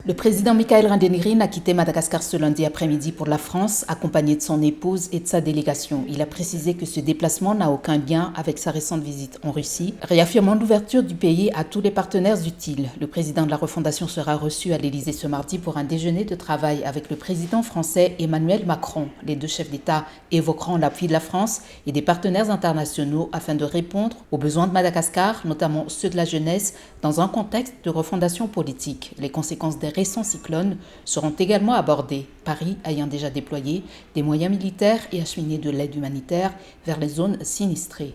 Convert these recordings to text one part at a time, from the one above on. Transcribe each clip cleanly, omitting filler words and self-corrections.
Le président Michael Randénirine a quitté Madagascar ce lundi après-midi pour la France, accompagné de son épouse et de sa délégation. Il a précisé que ce déplacement n'a aucun lien avec sa récente visite en Russie, réaffirmant l'ouverture du pays à tous les partenaires utiles. Le président de la refondation sera reçu à l'Élysée ce mardi pour un déjeuner de travail avec le président français Emmanuel Macron. Les deux chefs d'État évoqueront l'appui de la France et des partenaires internationaux afin de répondre aux besoins de Madagascar, notamment ceux de la jeunesse, dans un contexte de refondation politique. Les conséquences des récents cyclones seront également abordés, Paris ayant déjà déployé des moyens militaires et acheminé de l'aide humanitaire vers les zones sinistrées.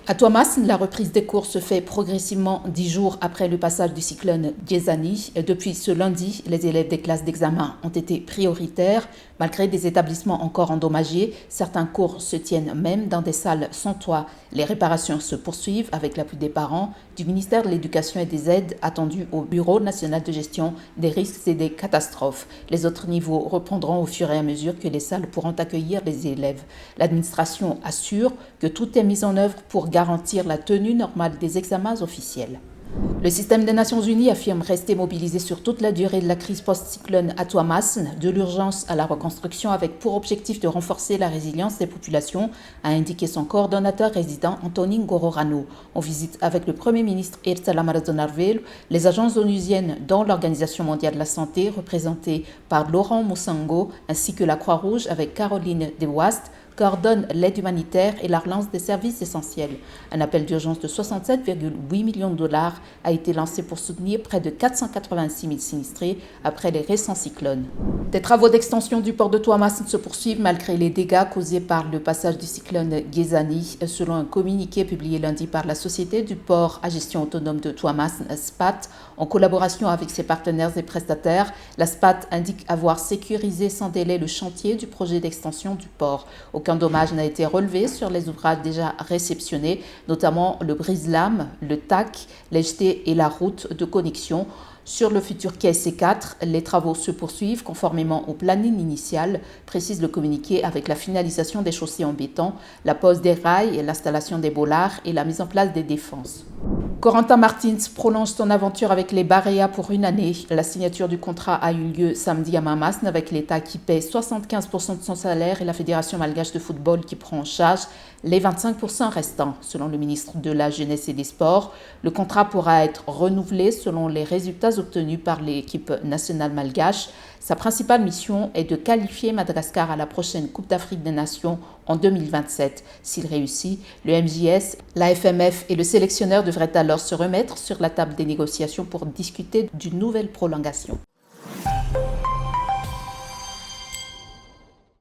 À Tuamasn, la reprise des cours se fait progressivement 10 jours après le passage du cyclone Giesani. Depuis ce lundi, les élèves des classes d'examen ont été prioritaires. Malgré des établissements encore endommagés, certains cours se tiennent même dans des salles sans toit. Les réparations se poursuivent avec l'appui des parents, du ministère de l'Éducation et des aides attendues au Bureau national de gestion des risques et des catastrophes. Les autres niveaux reprendront au fur et à mesure que les salles pourront accueillir les élèves. L'administration assure que tout est mis en œuvre pour garantir la tenue normale des examens officiels. Le système des Nations Unies affirme rester mobilisé sur toute la durée de la crise post-cyclone à Tuamasn, de l'urgence à la reconstruction avec pour objectif de renforcer la résilience des populations, a indiqué son coordonnateur résident Antonin Ngororano. En visite avec le Premier ministre Ertala Marazonarvelu, les agences onusiennes dont l'Organisation mondiale de la santé, représentée par Laurent Moussango, ainsi que la Croix-Rouge avec Caroline De Wast, coordonne l'aide humanitaire et la relance des services essentiels. Un appel d'urgence de 67,8 millions de dollars a été lancé pour soutenir près de 486 000 sinistrés après les récents cyclones. Des travaux d'extension du port de Tuamasn se poursuivent malgré les dégâts causés par le passage du cyclone Giesani. Selon un communiqué publié lundi par la Société du port à gestion autonome de Tuamasn, SPAT, en collaboration avec ses partenaires et prestataires, la SPAT indique avoir sécurisé sans délai le chantier du projet d'extension du port. Aucun dommage n'a été relevé sur les ouvrages déjà réceptionnés, notamment le brise-lames, le TAC, les jetés et la route de connexion. Sur le futur quai C4, les travaux se poursuivent conformément au planning initial, précise le communiqué, avec la finalisation des chaussées en béton, la pose des rails, l'installation des bollards et la mise en place des défenses. Corentin Martins prolonge son aventure avec les Barea pour une année. La signature du contrat a eu lieu samedi à Mamasn avec l'État qui paie 75% de son salaire et la Fédération malgache de football qui prend en charge les 25% restants. Selon le ministre de la Jeunesse et des Sports, le contrat pourra être renouvelé selon les résultats obtenus par l'équipe nationale malgache. Sa principale mission est de qualifier Madagascar à la prochaine Coupe d'Afrique des Nations en 2027. S'il réussit, le MJS, la FMF et le sélectionneur devraient alors se remettre sur la table des négociations pour discuter d'une nouvelle prolongation.